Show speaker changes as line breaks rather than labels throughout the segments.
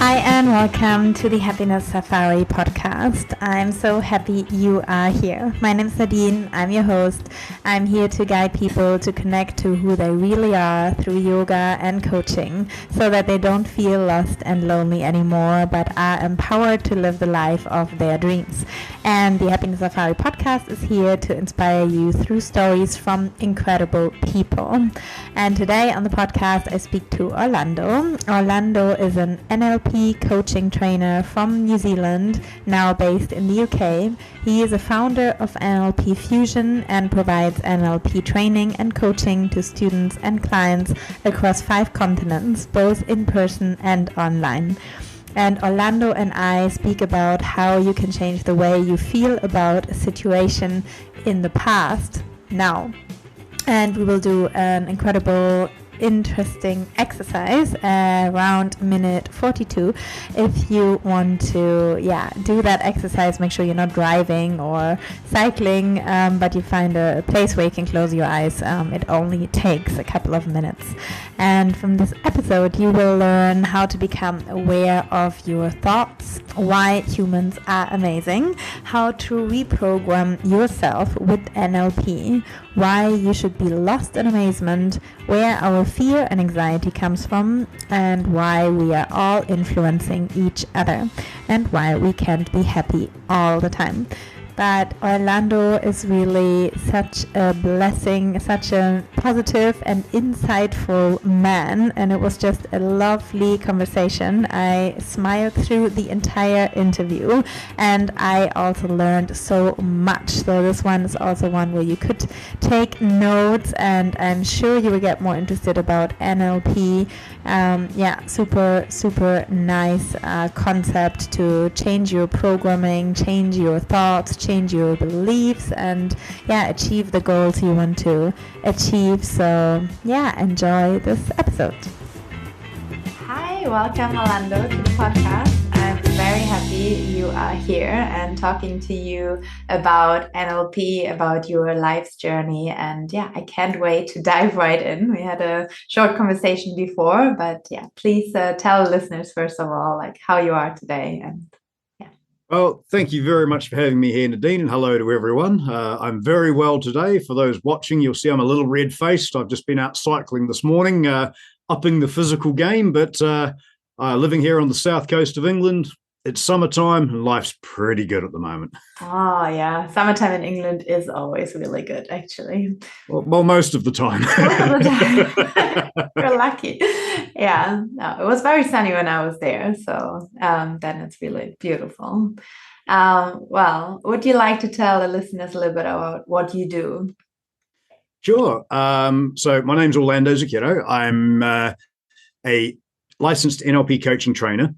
Hi and welcome to the Happiness Safari podcast. I'm so happy you are here. My name is Nadine. I'm your host. I'm here to guide people to connect to who they really are through yoga and coaching so that they don't feel lost and lonely anymore, but are empowered to live the life of their dreams. And the Happiness Safari podcast is here to inspire you through stories from incredible people. And today on the podcast, I speak to Orlando. Orlando is an NLP Coaching Trainer from New Zealand, now based in the UK. He is a founder of NLP Fusion and provides NLP training and coaching to students and clients across 5 continents, both in person and online. And Orlando and I speak about how you can change the way you feel about a situation in the past now. And we will do an incredible interesting exercise around minute 42. If you want to do that exercise, make sure you're not driving or cycling, but you find a place where you can close your eyes. It only takes a couple of minutes. And from this episode you will learn how to become aware of your thoughts, why humans are amazing, how to reprogram yourself with NLP, why you should be lost in amazement, where our fear and anxiety comes from, and why we are all influencing each other, and why we can't be happy all the time. But Orlando is really such a blessing, such a positive and insightful man, and it was just a lovely conversation. I smiled through the entire interview, and I also learned so much. So this one is also one where you could take notes, and I'm sure you will get more interested about NLP. Super nice concept to change your programming, change your thoughts, change your beliefs, and achieve the goals you want to achieve. So enjoy this episode. Hi, welcome Orlando to the podcast. I'm very happy you are here and talking to you about NLP, about your life's journey. And I can't wait to dive right in. We had a short conversation before, but please tell listeners first of all, like how you are today. And
Well, thank you very much for having me here, Nadine, and hello to everyone. I'm very well today. For those watching, you'll see I'm a little red-faced. I've just been out cycling this morning, upping the physical game, but living here on the south coast of England, it's summertime and life's pretty good at the moment.
Oh, yeah. Summertime in England is always really good, actually.
Well, most of the time.
Most of the time. You're lucky. Yeah. No, it was very sunny when I was there. So then it's really beautiful. Well, would you like to tell the listeners a little bit about what you do?
Sure. So my name's Orlando Zucchetto. I'm a licensed NLP coaching trainer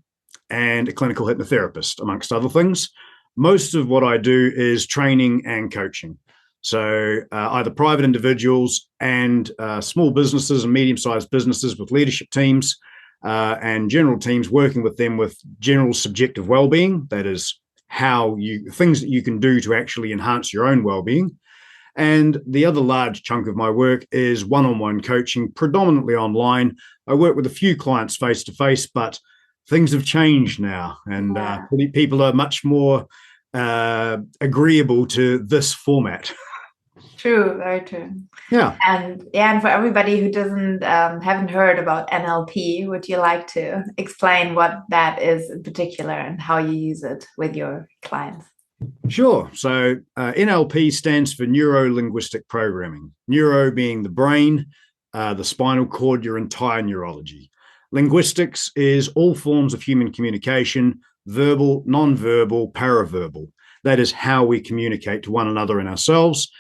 and a clinical hypnotherapist, amongst other things. Most of what I do is training and coaching. So either private individuals and small businesses and medium-sized businesses with leadership teams and general teams, working with them with general subjective well-being. That is things that you can do to actually enhance your own well-being. And the other large chunk of my work is one-on-one coaching, predominantly online. I work with a few clients face-to-face, but things have changed now, and people are much more agreeable to this format.
True, very true.
Yeah.
And for everybody who haven't heard about NLP, would you like to explain what that is in particular and how you use it with your clients?
Sure. So NLP stands for Neuro-Linguistic Programming. Neuro being the brain, the spinal cord, your entire neurology. Linguistics is all forms of human communication, verbal, non-verbal, paraverbal. That is how we communicate to one another and ourselves.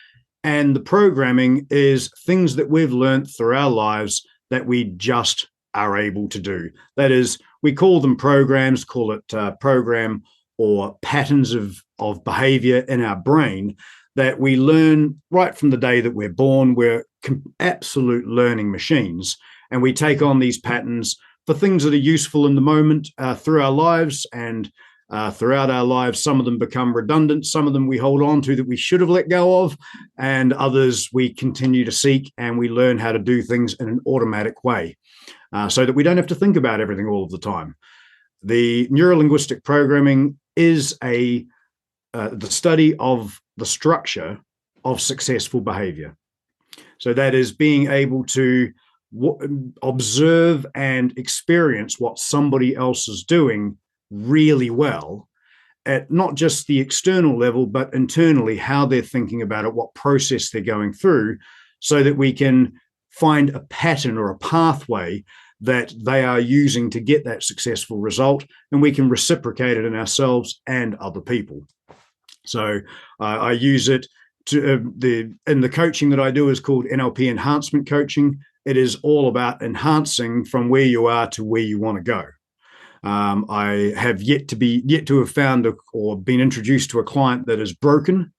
And the programming is things that we've learned through our lives that we just are able to do. That is, we call them programs, call it program or patterns of behavior in our brain that we learn right from the day that we're born. We're absolute learning machines. And we take on these patterns for things that are useful in the moment through our lives, and throughout our lives, some of them become redundant. Some of them we hold on to that we should have let go of, and others we continue to seek, and we learn how to do things in an automatic way so that we don't have to think about everything all of the time. The neuro-linguistic programming is the study of the structure of successful behavior. So that is being able to observe and experience what somebody else is doing really well at not just the external level, but internally, how they're thinking about it, what process they're going through, so that we can find a pattern or a pathway that they are using to get that successful result, and we can reciprocate it in ourselves and other people. So I use it in the coaching that I do is called NLP enhancement coaching. It is all about enhancing from where you are to where you want to go. I have yet to have found or been introduced to a client that is broken.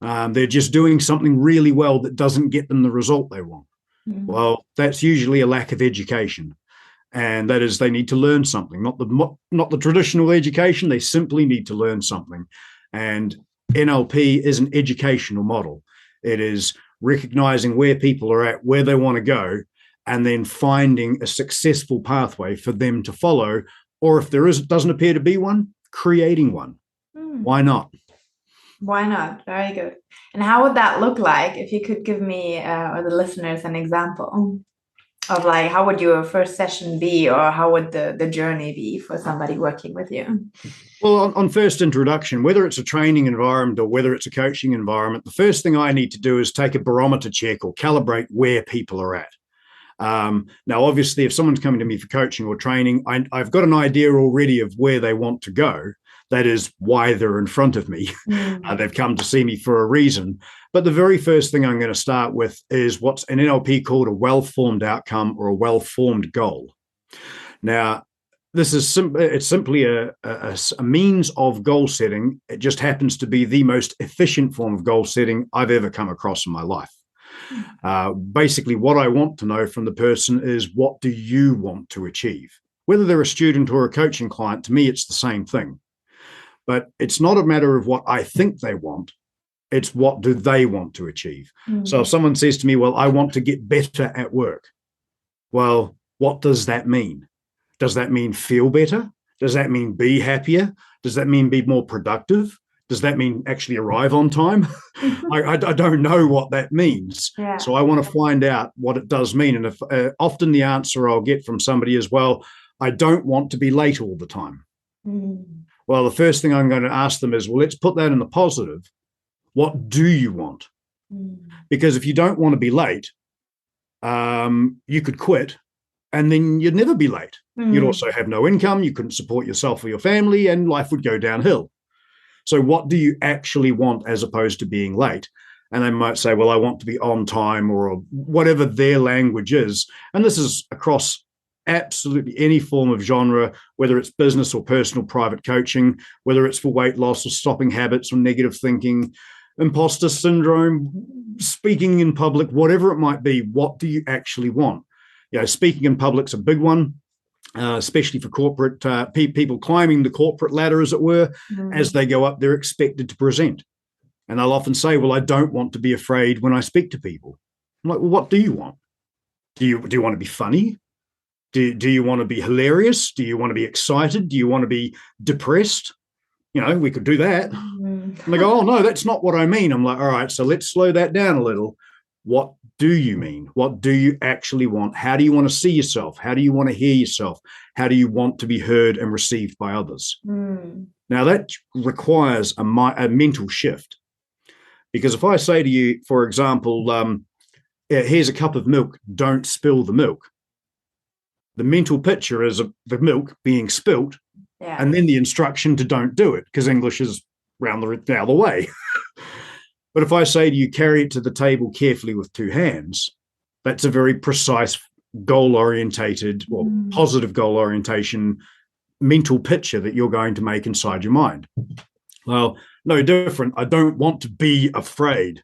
They're just doing something really well that doesn't get them the result they want. Mm-hmm. Well, that's usually a lack of education, and that is they need to learn something, not the traditional education. They simply need to learn something, and NLP is an educational model. It is recognizing where people are at, where they want to go, and then finding a successful pathway for them to follow. Or if doesn't appear to be one, creating one. Why not?
Why not? Very good. And how would that look like if you could give me or the listeners an example of like, how would your first session be, or how would the journey be for somebody working with you?
Well, on first introduction, whether it's a training environment or whether it's a coaching environment, the first thing I need to do is take a barometer check or calibrate where people are at. Now, obviously, if someone's coming to me for coaching or training, I've got an idea already of where they want to go. That is why they're in front of me. They've come to see me for a reason. But the very first thing I'm going to start with is what's in NLP called a well-formed outcome or a well-formed goal. Now, this is it's simply a means of goal setting. It just happens to be the most efficient form of goal setting I've ever come across in my life. Basically, what I want to know from the person is, what do you want to achieve? Whether they're a student or a coaching client, to me, it's the same thing. But it's not a matter of what I think they want. It's what do they want to achieve. So if someone says to me, well, I want to get better at work. Well, what does that mean? Does that mean feel better? Does that mean be happier? Does that mean be more productive? Does that mean actually arrive on time? I don't know what that means. Yeah. So I want to find out what it does mean. And if often the answer I'll get from somebody is, well, I don't want to be late all the time. Well, the first thing I'm going to ask them is, well, let's put that in the positive. What do you want? Because if you don't want to be late, you could quit and then you'd never be late. You'd also have no income. You couldn't support yourself or your family, and life would go downhill. So what do you actually want as opposed to being late? And they might say, well, I want to be on time, or whatever their language is. And this is across absolutely any form of genre, whether it's business or personal private coaching, whether it's for weight loss or stopping habits or negative thinking, imposter syndrome, speaking in public, whatever it might be. What do you actually want? Speaking in public's a big one. Especially for corporate people climbing the corporate ladder, as it were. As they go up, they're expected to present. And they'll often say, well, I don't want to be afraid when I speak to people. I'm like, well, what do you want? Do you want to be funny? Do you want to be hilarious? Do you want to be excited? Do you want to be depressed? We could do that. And they go, oh, no, that's not what I mean. I'm like, all right, so let's slow that down a little. What do you mean? What do you actually want? How do you want to see yourself? How do you want to hear yourself? How do you want to be heard and received by others? Now, that requires a mental shift. Because if I say to you, for example, here's a cup of milk, don't spill the milk. The mental picture is of the milk being spilt, and then the instruction to don't do it, because English is round the other way. But if I say to you, carry it to the table carefully with two hands, that's a very precise goal-orientated or positive goal orientation mental picture that you're going to make inside your mind. Well, no different. I don't want to be afraid.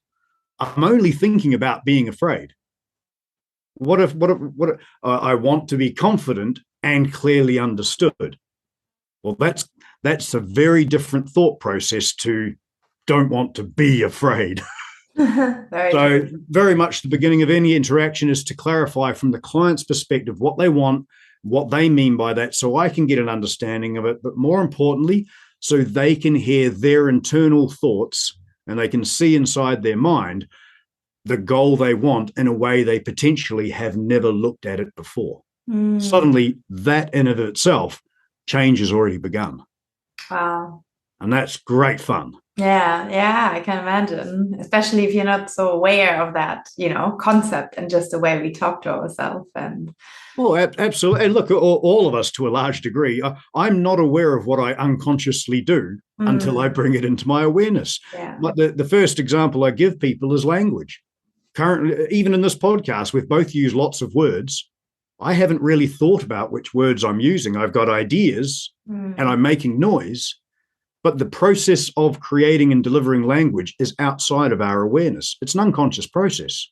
I'm only thinking about being afraid. What if I want to be confident and clearly understood? Well, that's a very different thought process to don't want to be afraid. Very much the beginning of any interaction is to clarify from the client's perspective what they want, what they mean by that, so I can get an understanding of it, but more importantly, so they can hear their internal thoughts and they can see inside their mind the goal they want in a way they potentially have never looked at it before. Suddenly, that in of itself, change has already begun.
Wow.
And that's great fun.
Yeah, I can imagine, especially if you're not so aware of that, concept and just the way we talk to ourselves. And
oh, absolutely. And look, all of us to a large degree, I'm not aware of what I unconsciously do until I bring it into my awareness.
Yeah.
But the first example I give people is language. Currently, even in this podcast, we've both used lots of words. I haven't really thought about which words I'm using. I've got ideas and I'm making noise, but the process of creating and delivering language is outside of our awareness. It's an unconscious process.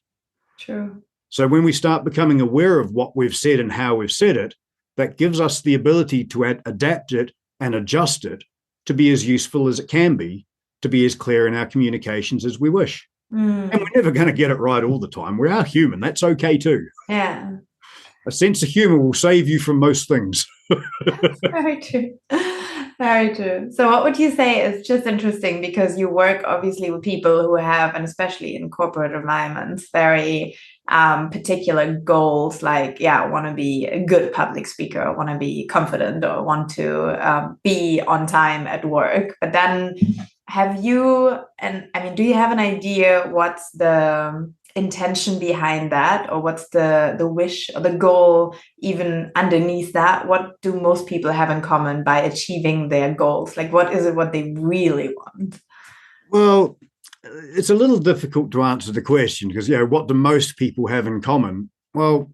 True.
So when we start becoming aware of what we've said and how we've said it, that gives us the ability to adapt it and adjust it to be as useful as it can be, to be as clear in our communications as we wish. And we're never going to get it right all the time. We are human. That's okay too.
Yeah.
A sense of humor will save you from most things.
Very true. Very true. So what would you say is just interesting, because you work obviously with people who have, and especially in corporate environments, very particular goals, like, I want to be a good public speaker, I want to be confident, or want to be on time at work. But then do you have an idea what's the intention behind that, or what's the wish or the goal even underneath that? What do most people have in common by achieving their goals? Like, what is it what they really want?
Well, it's a little difficult to answer the question, because what do most people have in common? Well,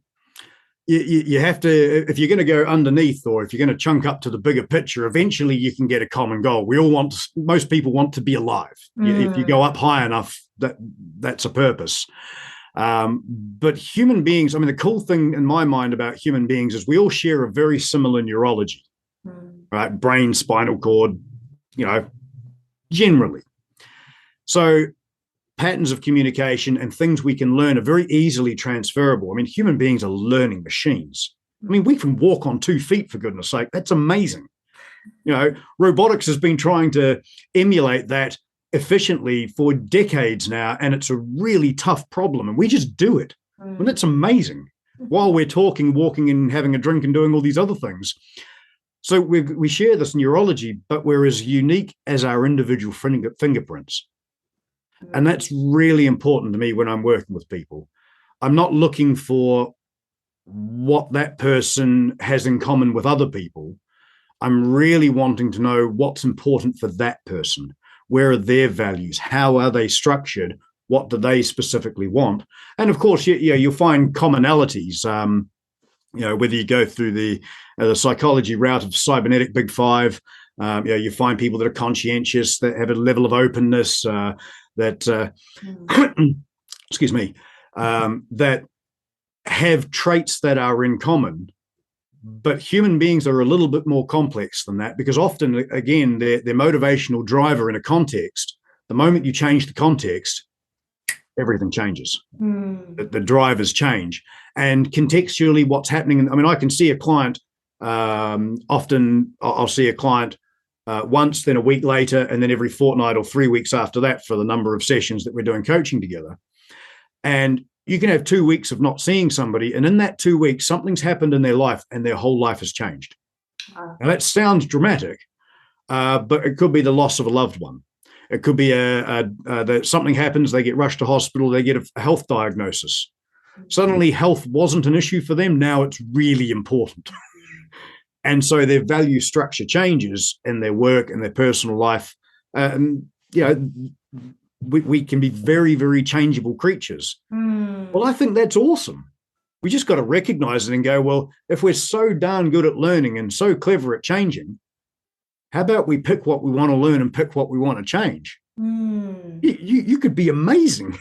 you have to, if you're going to go underneath, or if you're going to chunk up to the bigger picture, eventually you can get a common goal. Most people want to be alive. If you go up high enough, that's a purpose. But human beings, the cool thing in my mind about human beings is we all share a very similar neurology, right? Brain, spinal cord, generally. So patterns of communication and things we can learn are very easily transferable. Human beings are learning machines. We can walk on 2 feet, for goodness sake. That's amazing. Robotics has been trying to emulate that efficiently for decades now, and it's a really tough problem, and we just do it. And it's amazing while we're talking, walking, and having a drink and doing all these other things. So we share this neurology, but we're as unique as our individual fingerprints. And that's really important to me when I'm working with people. I'm not looking for what that person has in common with other people. I'm really wanting to know what's important for that person. Where are their values? How are they structured? What do they specifically want? And of course, you'll find commonalities. Whether you go through the psychology route of cybernetic Big Five, you find people that are conscientious, that have a level of openness, excuse me, that have traits that are in common. But human beings are a little bit more complex than that, because often, again, their motivational driver in a context, the moment you change the context, everything changes. The drivers change. And contextually, what's happening, I can see a client, often I'll see a client once, then a week later, and then every fortnight or 3 weeks after that for the number of sessions that we're doing coaching together. And you can have 2 weeks of not seeing somebody, and in that 2 weeks, something's happened in their life and their whole life has changed. Now, that sounds dramatic, but it could be the loss of a loved one. It could be that something happens, they get rushed to hospital, they get a health diagnosis. Suddenly, health wasn't an issue for them. Now it's really important. And so their value structure changes in their work and their personal life. We can be very, very changeable creatures. Well, I think that's awesome. We just got to recognize it and go, well, if we're so darn good at learning and so clever at changing, how about we pick what we want to learn and pick what we want to change? You could be amazing.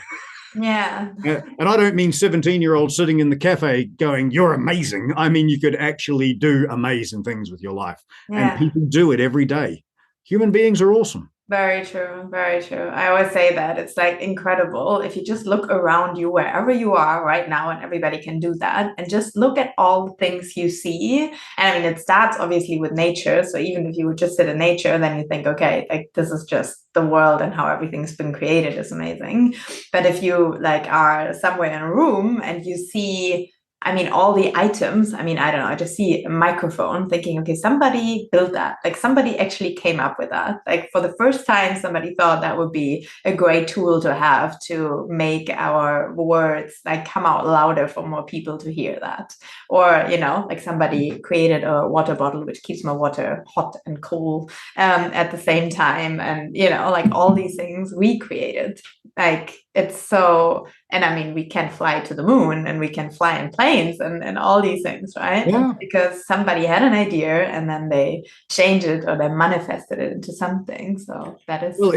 Yeah.
And I don't mean 17-year-olds sitting in the cafe going, you're amazing. I mean, you could actually do amazing things with your life. Yeah. And people do it every day. Human beings are awesome.
Very true, very true. I always say that it's like incredible if you just look around you wherever you are right now, and everybody can do that, and just look at all the things you see. And I mean, it starts obviously with nature. So even if you would just sit in nature, then you think, okay, like this is just the world and how everything's been created is amazing. But if you like are somewhere in a room and you see, I mean, all the items, I mean, I don't know, I just see a microphone thinking, okay, somebody built that. Like somebody actually came up with that. Like for the first time, somebody thought that would be a great tool to have to make our words like come out louder for more people to hear that. Or, you know, like somebody created a water bottle which keeps my water hot and cool at the same time. And, you know, like all these things we created. Like it's so, and I mean, we can fly to the moon and we can fly in planes and all these things, right?
Yeah.
Because somebody had an idea and then they changed it or they manifested it into something. So that is
Well,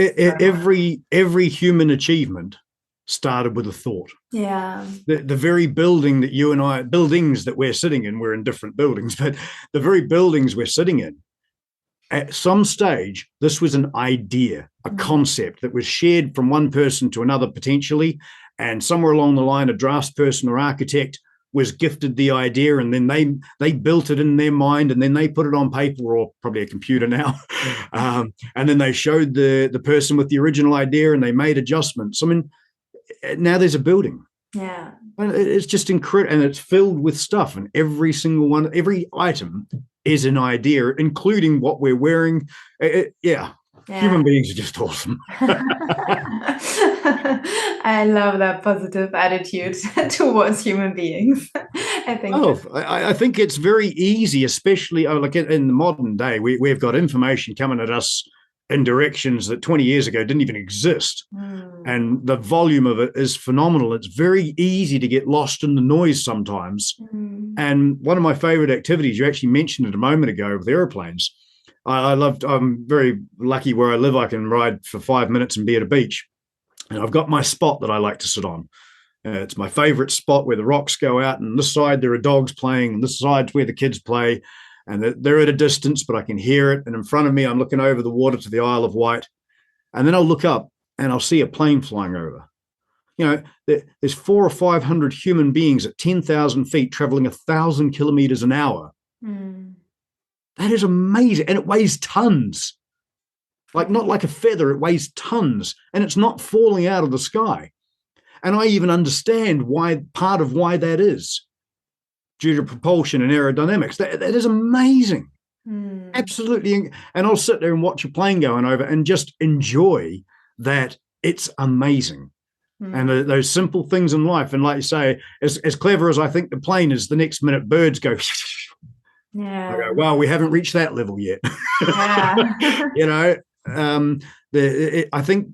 every human achievement started with a thought.
yeah.
The very buildings that we're sitting in, we're in different buildings, but the very buildings we're sitting in, at some stage, this was an idea, a concept that was shared from one person to another potentially. And somewhere along the line, a draftsperson or architect was gifted the idea, and then they built it in their mind, and then they put it on paper or probably a computer now. And then they showed the person with the original idea, and they made adjustments. I mean, now there's a building.
Yeah.
It's just incredible, and it's filled with stuff, and every single one, every item is an idea, including what we're wearing. Yeah. Human beings are just awesome.
I love that positive attitude towards human beings. I think.
I think it's very easy, especially like in the modern day. We've got information coming at us in directions that 20 years ago didn't even exist. And the volume of it is phenomenal. It's very easy to get lost in the noise sometimes. And one of my favorite activities, you actually mentioned it a moment ago with airplanes. I'm very lucky where I live. I can ride for 5 minutes and be at a beach. And I've got my spot that I like to sit on. It's my favorite spot where the rocks go out, and this side there are dogs playing, and this side's where the kids play. And they're at a distance, but I can hear it. And in front of me, I'm looking over the water to the Isle of Wight. And then I'll look up and I'll see a plane flying over. You know, there's 400 or 500 human beings at 10,000 feet traveling 1,000 kilometers an hour. That is amazing. And it weighs tons. Like not like a feather, it weighs tons. And it's not falling out of the sky. And I even understand part of why that is. Due to propulsion and aerodynamics. That is amazing. Absolutely. And I'll sit there and watch a plane going over and just enjoy that. It's amazing. And those simple things in life. And like you say, as clever as I think the plane is, the next minute birds go, I go, well, we haven't reached that level yet. You know, I think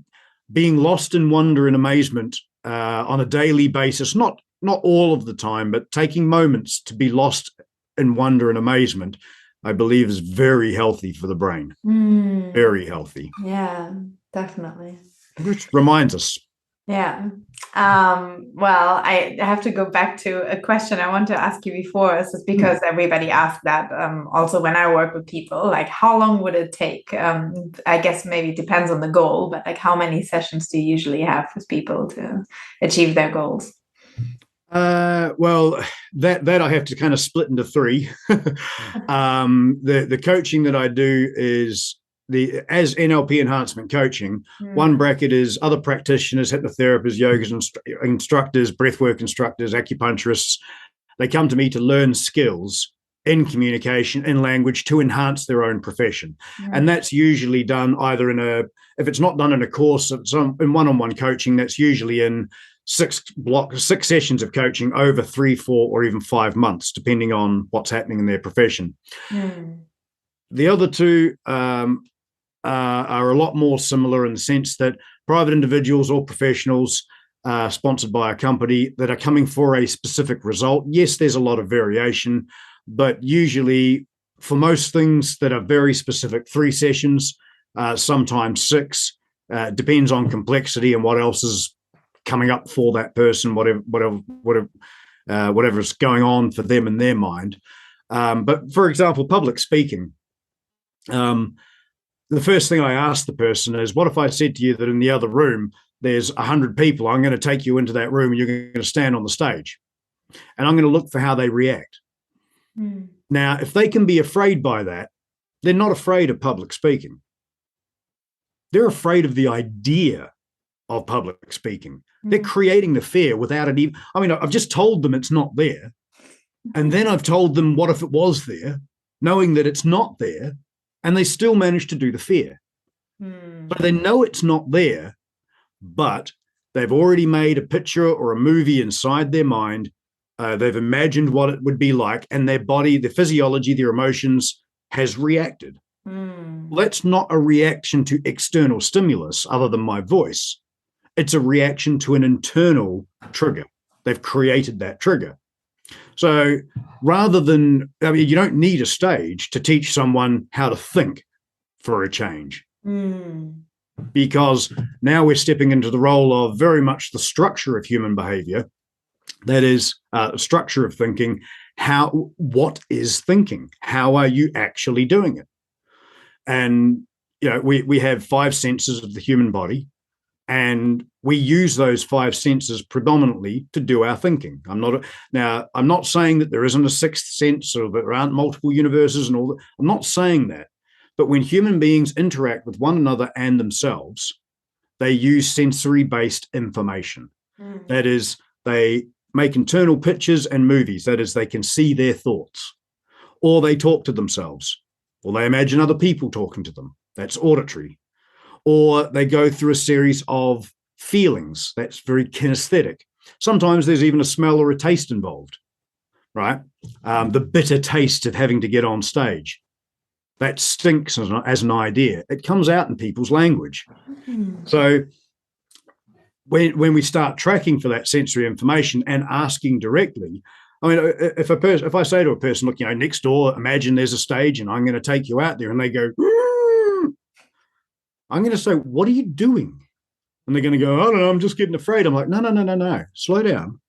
being lost in wonder and amazement on a daily basis, not all of the time, but taking moments to be lost in wonder and amazement, I believe is very healthy for the brain. Very healthy.
Yeah, definitely.
Which reminds us.
Yeah. Well, I have to go back to a question I want to ask you before. This is because everybody asks that. Also, when I work with people, like how long would it take? I guess maybe it depends on the goal, but like how many sessions do you usually have with people to achieve their goals?
Well, that I have to kind of split into three. The coaching that I do is as NLP enhancement coaching. One bracket is other practitioners, hypnotherapists, yogas, instructors, breathwork instructors, acupuncturists. They come to me to learn skills in communication, in language, to enhance their own profession. And that's usually done either if it's not done in a course, it's in one-on-one coaching. That's usually in 6 sessions of coaching over 3, 4, or even 5 months, depending on what's happening in their profession. The other two are a lot more similar in the sense that private individuals or professionals sponsored by a company that are coming for a specific result. Yes, there's a lot of variation, but usually for most things that are very specific, 3 sessions, sometimes 6, depends on complexity and what else is coming up for that person, whatever's going on for them in their mind. But for example, public speaking, the first thing I ask the person is, what if I said to you that in the other room, there's 100 people, I'm going to take you into that room and you're going to stand on the stage and I'm going to look for how they react. Now, if they can be afraid by that, they're not afraid of public speaking. They're afraid of the idea of public speaking. They're creating the fear without it even. I mean, I've just told them it's not there. And then I've told them, what if it was there, knowing that it's not there, and they still manage to do the fear. So they know it's not there, but they've already made a picture or a movie inside their mind. They've imagined what it would be like, and their body, their physiology, their emotions has reacted. Well, that's not a reaction to external stimulus other than my voice. It's a reaction to an internal trigger. They've created that trigger. So rather than, I mean, you don't need a stage to teach someone how to think for a change. Because now we're stepping into the role of very much the structure of human behavior. That is structure of thinking. What is thinking? How are you actually doing it? And, you know, we have 5 senses of the human body, and we use those 5 senses predominantly to do our thinking. I'm not saying that there isn't a 6th sense or that there aren't multiple universes and all that. I'm not saying that. But when human beings interact with one another and themselves, they use sensory-based information. That is, they make internal pictures and movies. That is, they can see their thoughts, or they talk to themselves, or they imagine other people talking to them. That's auditory. Or they go through a series of feelings. That's very kinesthetic. Sometimes there's even a smell or a taste involved, right? The bitter taste of having to get on stage. That stinks as an idea. It comes out in people's language. So when we start tracking for that sensory information and asking directly, I mean, if I say to a person, look, you know, next door, imagine there's a stage and I'm going to take you out there, and they go, I'm going to say, what are you doing? And they're going to go, I don't know, I'm just getting afraid. I'm like, no. Slow down.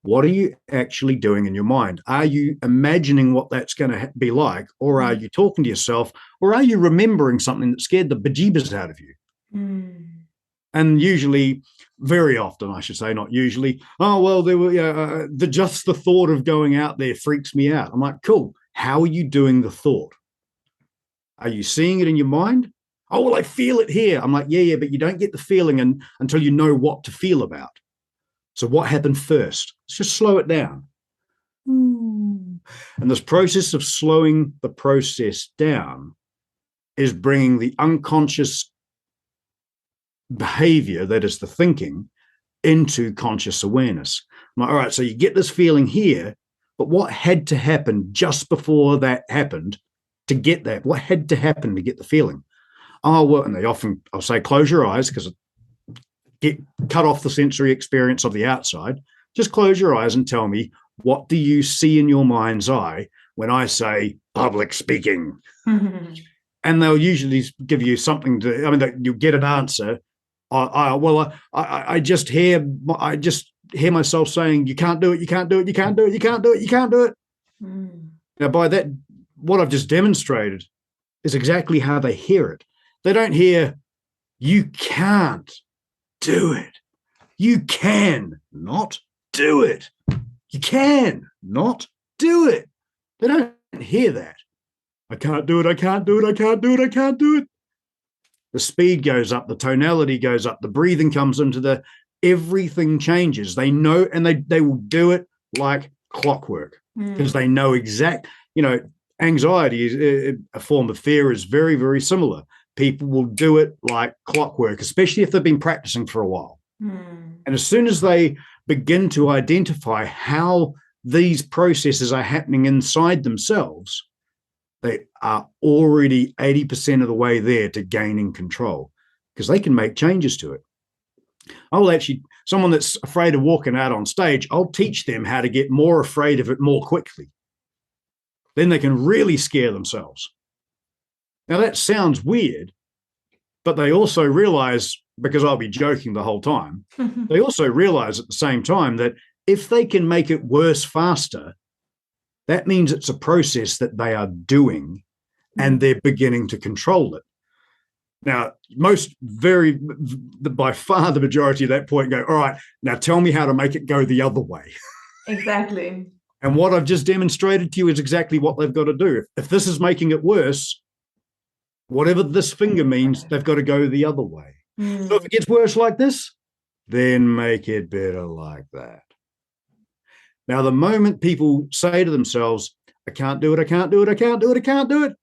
What are you actually doing in your mind? Are you imagining what that's going to be like? Or are you talking to yourself? Or are you remembering something that scared the bejeebers out of you? And usually, very often, I should say, not usually, oh, well, there were just the thought of going out there freaks me out. I'm like, cool. How are you doing the thought? Are you seeing it in your mind? Oh, well, I feel it here. I'm like, yeah, but you don't get the feeling until you know what to feel about. So what happened first? Let's just slow it down. And this process of slowing the process down is bringing the unconscious behavior, that is the thinking, into conscious awareness. I'm like, all right, so you get this feeling here, but what had to happen just before that happened to get that? What had to happen to get the feeling? Oh, well, and I'll say, close your eyes, because cut off the sensory experience of the outside. Just close your eyes and tell me, what do you see in your mind's eye when I say public speaking? And they'll usually give you something you'll get an answer. I just hear myself saying, you can't do it, you can't do it, you can't do it, you can't do it, you can't do it. Now, by that, what I've just demonstrated is exactly how they hear it. They don't hear, you can't do it. You can not do it. You can not do it. They don't hear that. I can't do it. I can't do it. I can't do it. I can't do it. The speed goes up. The tonality goes up. The breathing comes into everything changes. They know, and they will do it like clockwork, because they know anxiety is a form of fear, is very, very similar. People will do it like clockwork, especially if they've been practicing for a while. And as soon as they begin to identify how these processes are happening inside themselves, they are already 80% of the way there to gaining control, because they can make changes to it. Someone that's afraid of walking out on stage, I'll teach them how to get more afraid of it more quickly. Then they can really scare themselves. Now, that sounds weird, but they also realize, because I'll be joking the whole time, they also realize at the same time that if they can make it worse faster, that means it's a process that they are doing and they're beginning to control it. Now, by far the majority at that point go, all right, now tell me how to make it go the other way.
Exactly.
And what I've just demonstrated to you is exactly what they've got to do. If this is making it worse, whatever this finger means, they've got to go the other way. So if it gets worse like this, then make it better like that. Now, the moment people say to themselves, I can't do it, I can't do it, I can't do it, I can't do it.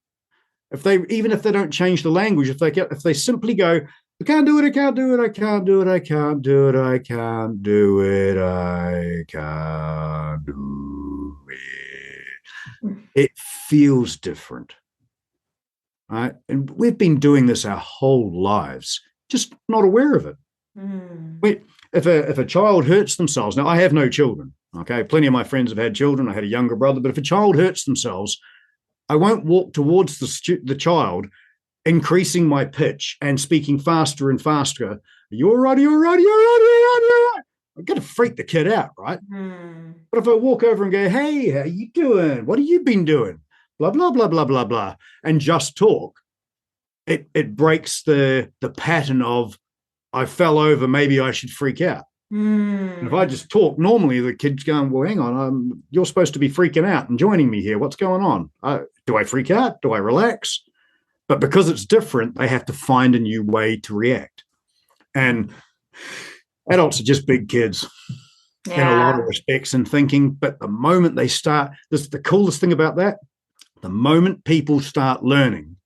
Even if they don't change the language, if they simply go, I can't do it, I can't do it, I can't do it, I can't do it, I can't do it, I can't do it. It feels different. Right? And we've been doing this our whole lives, just not aware of it. If a child hurts themselves, now I have no children, okay? Plenty of my friends have had children. I had a younger brother, but if a child hurts themselves, I won't walk towards the child, increasing my pitch and speaking faster and faster. Are you all right? Are you all right? Are you all right? Are you all right? Are you all right? I'm going to freak the kid out, right? But if I walk over and go, hey, how you doing? What have you been doing? Blah, blah, blah, blah, blah, blah, and just talk, it breaks the pattern of I fell over, maybe I should freak out. And if I just talk normally, the kid's going, well, hang on, you're supposed to be freaking out and joining me here. What's going on? Do I freak out? Do I relax? But because it's different, they have to find a new way to react. And adults are just big kids in a lot of respects and thinking. But the moment they start, this is the coolest thing about that. The moment people start learning,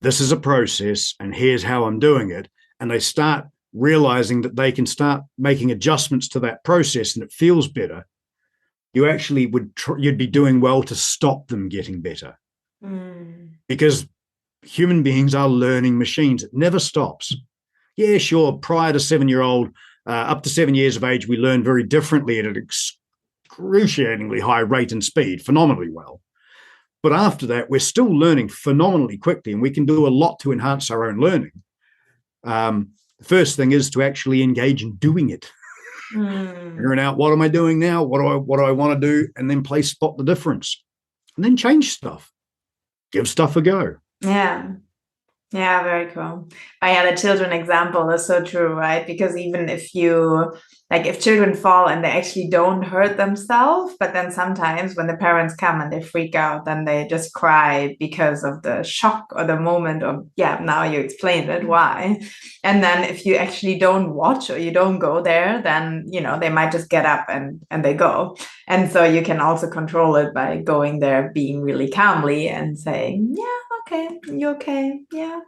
this is a process and here's how I'm doing it, and they start realizing that they can start making adjustments to that process and it feels better, you actually you'd be doing well to stop them getting better. Because human beings are learning machines. It never stops. Yeah, sure, prior to 7-year-old, up to 7 years of age, we learn very differently at an excruciatingly high rate and speed, phenomenally well. But after that, we're still learning phenomenally quickly, and we can do a lot to enhance our own learning. The first thing is to actually engage in doing it. Figuring out, what am I doing now? What do I want to do? And then spot the difference. And then change stuff. Give stuff a go.
Yeah, very cool. The children example is so true, right? Because even if children fall and they actually don't hurt themselves, but then sometimes when the parents come and they freak out, then they just cry because of the shock or the moment of, now you explained it, why. And then if you actually don't watch or you don't go there, then, they might just get up and they go. And so you can also control it by going there, being really calmly and saying, okay, you okay? Yeah.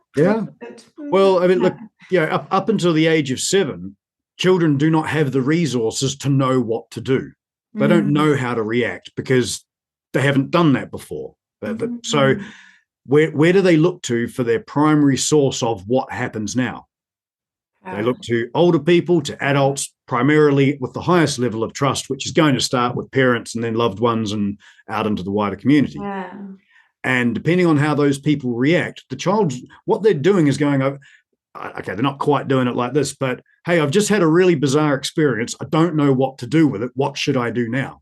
Well, I mean, look, up until the age of 7, children do not have the resources to know what to do. They don't know how to react because they haven't done that before. So where do they look to for their primary source of what happens now? They look to older people, to adults, primarily with the highest level of trust, which is going to start with parents and then loved ones and out into the wider community. And depending on how those people react, the child, what they're doing is going, okay, they're not quite doing it like this, but hey, I've just had a really bizarre experience. I don't know what to do with it. What should I do now?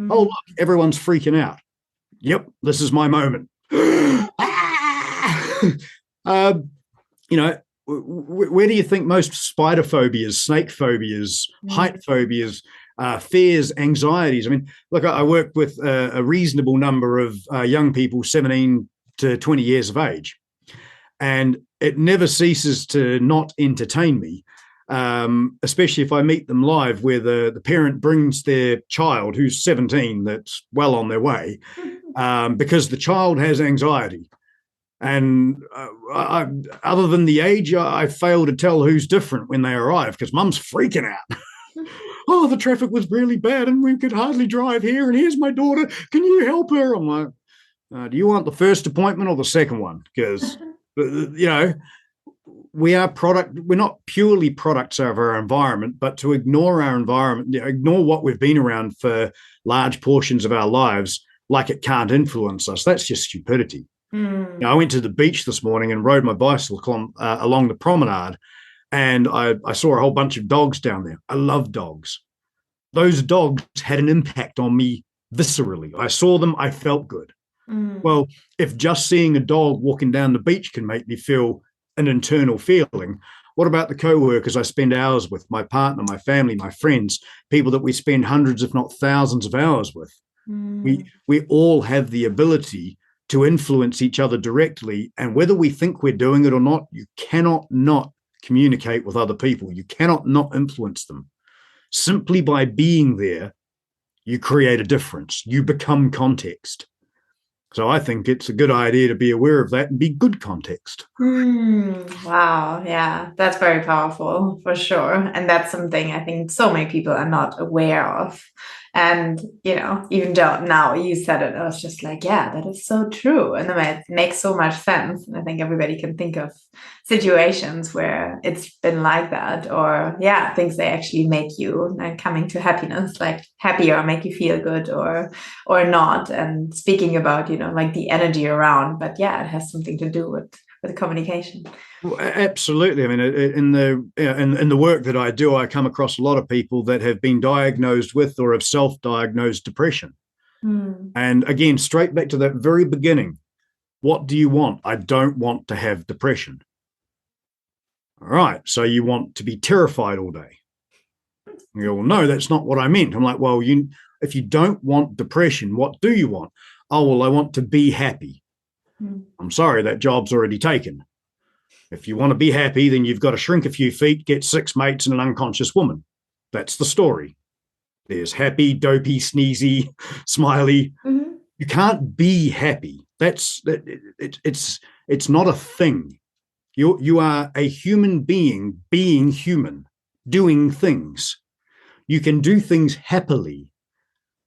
Oh, look, everyone's freaking out. Yep, this is my moment. Where do you think most spider phobias, snake phobias, height phobias, fears, anxieties? I mean, look, I work with a reasonable number of young people, 17 to 20 years of age, and it never ceases to not entertain me, especially if I meet them live where the parent brings their child who's 17 that's well on their way because the child has anxiety. And other than the age, I fail to tell who's different when they arrive because mum's freaking out. Oh, the traffic was really bad and we could hardly drive here. And here's my daughter. Can you help her? I'm like, do you want the first appointment or the second one? Because, we're not purely products of our environment, but to ignore our environment, ignore what we've been around for large portions of our lives, like it can't influence us. That's just stupidity. I went to the beach this morning and rode my bicycle along the promenade, and I saw a whole bunch of dogs down there. I love dogs. Those dogs had an impact on me viscerally. I saw them, I felt good. Well, if just seeing a dog walking down the beach can make me feel an internal feeling. What about the co-workers I spend hours with, my partner, my family, my friends, people that we spend hundreds, if not thousands of hours with? We all have the ability to influence each other directly. And whether we think we're doing it or not, you cannot not communicate with other people. You cannot not influence them. Simply by being there, you create a difference. You become context. So I think it's a good idea to be aware of that and be good context.
Wow. Yeah, that's very powerful for sure. And that's something I think so many people are not aware of. And, even though now you said it, I was just like, yeah, that is so true. And it makes so much sense. And I think everybody can think of situations where it's been like that, or things that actually make you coming to happiness, like happier, or make you feel good or not. And speaking about, like the energy around, but it has something to do with communication.
Well, absolutely. I mean, in the work that I do, I come across a lot of people that have been diagnosed with or have self-diagnosed depression. And again, straight back to that very beginning, what do you want? I don't want to have depression. All right, so you want to be terrified all day. You go, well, no, that's not what I meant. I'm like, well, if you don't want depression, what do you want? Oh, well, I want to be happy. I'm sorry, that job's already taken. If you want to be happy, then you've got to shrink a few feet, get 6 mates and an unconscious woman. That's the story. There's happy, dopey, sneezy, smiley. You can't be happy. It's not a thing. You are a human being human, doing things. You can do things happily.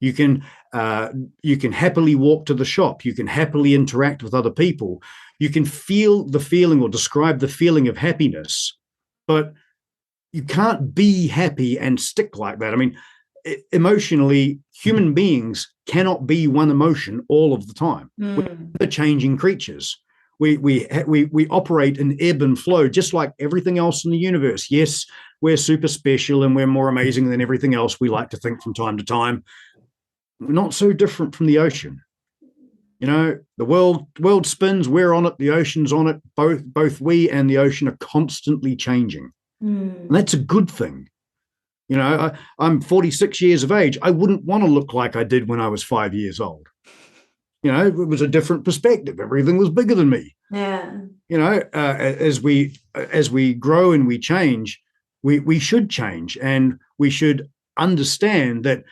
You can happily walk to the shop. You can happily interact with other people. You can feel the feeling or describe the feeling of happiness, but you can't be happy and stick like that. I mean, emotionally, human beings cannot be one emotion all of the time. We're changing creatures. We operate in ebb and flow, just like everything else in the universe. Yes, we're super special and we're more amazing than everything else we like to think from time to time. We're not so different from the ocean. The world spins, we're on it, the ocean's on it. Both we and the ocean are constantly changing. And that's a good thing. I'm 46 years of age. I wouldn't want to look like I did when I was 5 years old. It was a different perspective. Everything was bigger than me.
Yeah.
As we grow and we change, we should change, and we should understand that.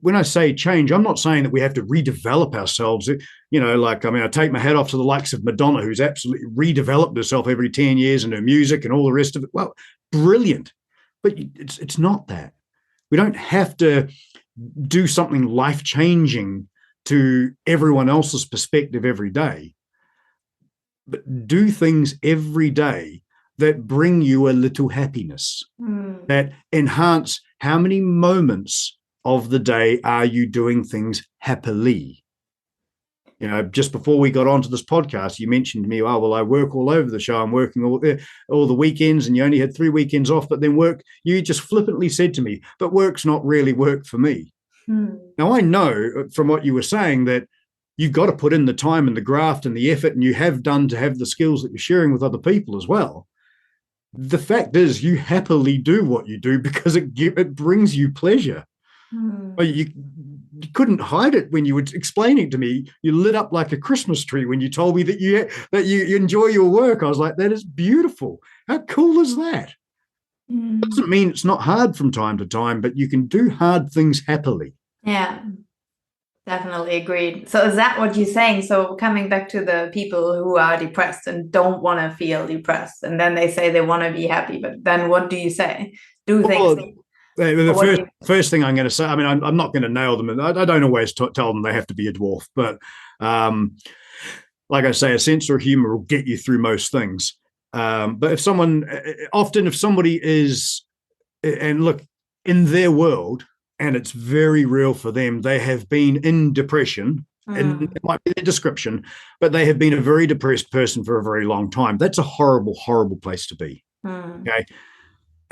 When I say change, I'm not saying that we have to redevelop ourselves. I take my hat off to the likes of Madonna, who's absolutely redeveloped herself every 10 years and her music and all the rest of it. Well, brilliant. But it's not that. We don't have to do something life-changing to everyone else's perspective every day, but do things every day that bring you a little happiness, that enhance how many moments of the day are you doing things happily. Just before we got onto this podcast, you mentioned to me, oh, well, I work all over the show. I'm working all the weekends, and you only had 3 weekends off, but then work, you just flippantly said to me, but work's not really work for me. Now, I know from what you were saying that you've got to put in the time and the graft and the effort, and you have done to have the skills that you're sharing with other people as well. The fact is, you happily do what you do because it brings you pleasure. But you couldn't hide it when you were explaining to me. You lit up like a Christmas tree when you told me that you enjoy your work. I was like, that is beautiful. How cool is that? Doesn't mean it's not hard from time to time, but you can do hard things happily.
Yeah, definitely agreed. So is that what you're saying? So coming back to the people who are depressed and don't want to feel depressed, and then they say they want to be happy, but then what do you say? Do things.
The first thing I'm going to say, I mean, I'm not going to nail them. And I don't always tell them they have to be a dwarf. But like I say, a sense of humor will get you through most things. But if somebody is, and look, in their world, and it's very real for them, they have been in depression, and it might be their description, but they have been a very depressed person for a very long time. That's a horrible, horrible place to be. Okay.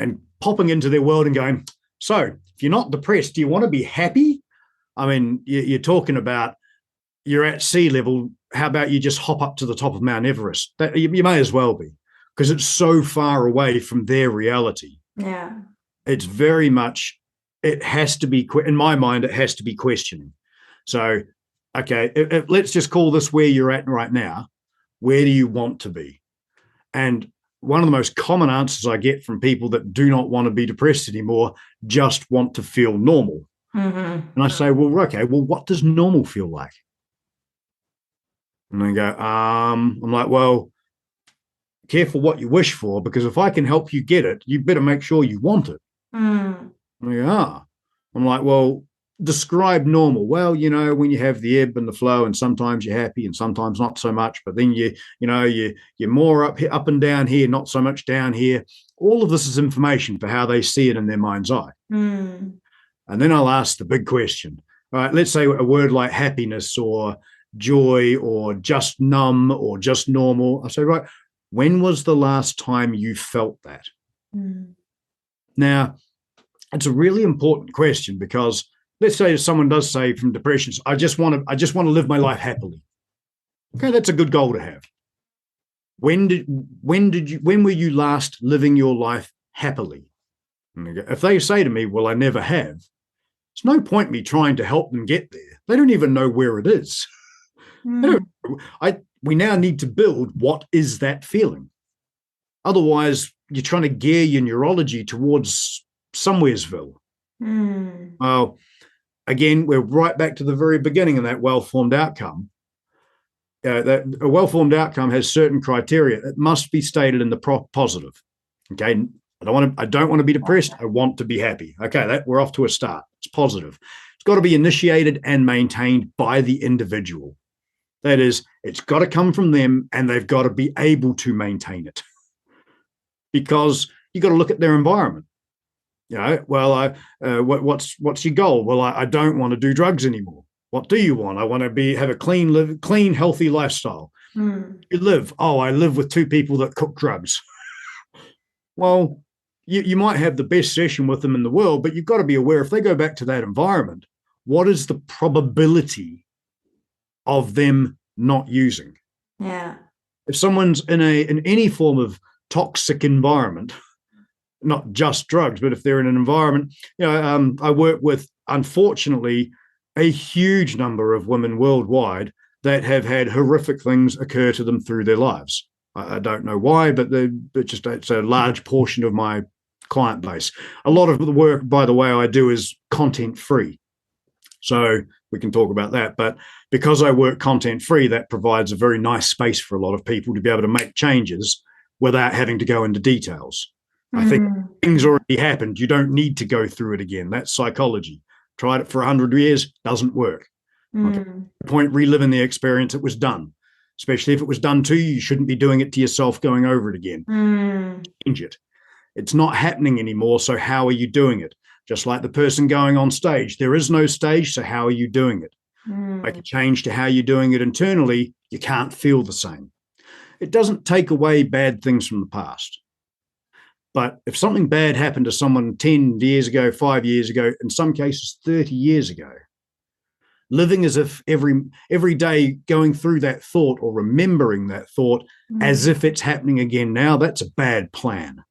And popping into their world and going, so if you're not depressed, do you want to be happy? I mean, you're talking about you're at sea level. How about you just hop up to the top of Mount Everest? You may as well be. because it's so far away from their reality.
Yeah.
It's very much, it has to be, in my mind, it has to be questioning. So, okay, let's just call this where you're at right now. Where do you want to be? And one of the most common answers I get from people that do not want to be depressed anymore, just want to feel normal.
Mm-hmm.
And I say, well, okay, well, what does normal feel like? And they go, I'm like, well, careful what you wish for, because if I can help you get it, you better make sure you want it.
Mm.
And they go, I'm like, well, describe normal. Well, when you have the ebb and the flow, and sometimes you're happy and sometimes not so much, but then you're more up and down here, not so much down here. All of this is information for how they see it in their mind's eye.
Mm.
And then I'll ask the big question. All right, let's say a word like happiness or joy or just numb or just normal. I say, right, when was the last time you felt that?
Mm.
Now, it's a really important question, because let's say someone does say from depression, I just want to live my life happily. Okay, that's a good goal to have. When were you last living your life happily? If they say to me, well, I never have, it's no point me trying to help them get there. They don't even know where it is. We now need to build, what is that feeling? Otherwise, you're trying to gear your neurology towards somewheresville. Well, again, we're right back to the very beginning of that well-formed outcome. That a well-formed outcome has certain criteria. It must be stated in the positive. Okay, I don't want to be depressed. I want to be happy. Okay, we're off to a start. It's positive. It's got to be initiated and maintained by the individual. That is, it's got to come from them, and they've got to be able to maintain it. Because you've got to look at their environment. Well, what's your goal? Well, I don't want to do drugs anymore. What do you want? I want to have a clean, healthy lifestyle. You live. Oh, I live with two people that cook drugs. Well, you might have the best session with them in the world, but you've got to be aware, if they go back to that environment, what is the probability of them not using?
Yeah. If
someone's in any form of toxic environment, not just drugs, but if they're in an environment, I work with, unfortunately, a huge number of women worldwide that have had horrific things occur to them through their lives. I don't know why, but it's a large portion of my client base. A lot of the work, by the way, I do is content free. So we can talk about that. But because I work content free, that provides a very nice space for a lot of people to be able to make changes without having to go into details. I think things already happened. You don't need to go through it again. That's psychology. Tried it for 100 years, doesn't work. Okay. Point reliving the experience. It was done. Especially if it was done to you, you shouldn't be doing it to yourself, going over it again. Change it. It's not happening anymore, so how are you doing it? Just like the person going on stage. There is no stage, so how are you doing it? Make a change to how you're doing it internally, you can't feel the same. It doesn't take away bad things from the past. But if something bad happened to someone 10 years ago, 5 years ago, in some cases 30 years ago, living as if every day going through that thought or remembering that thought as if it's happening again now, that's a bad plan.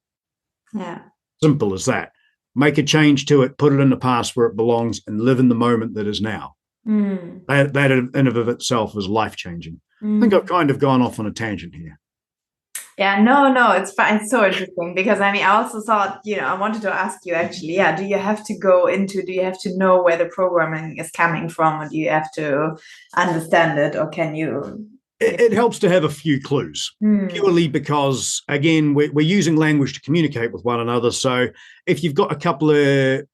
Yeah.
Simple as that. Make a change to it, put it in the past where it belongs, and live in the moment that is now. That in and of itself is life-changing. I think I've kind of gone off on a tangent here.
Yeah, no, it's fine. It's so interesting, because I also thought, I wanted to ask you actually, do you have to know where the programming is coming from, or do you have to understand it, or can you?
It helps to have a few clues, purely because, again, we're using language to communicate with one another. So if you've got a couple of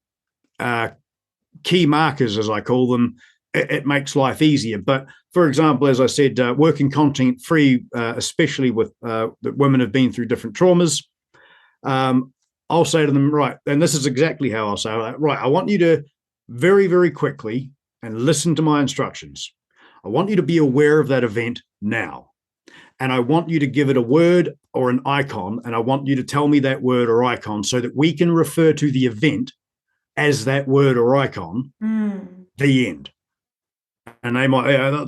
key markers, as I call them, it makes life easier. But for example, as I said, working content free, especially with that women have been through different traumas, I'll say to them, right, and this is exactly how I'll say, right, I want you to very, very quickly and listen to my instructions. I want you to be aware of that event now. And I want you to give it a word or an icon, and I want you to tell me that word or icon so that we can refer to the event as that word or icon, the end. And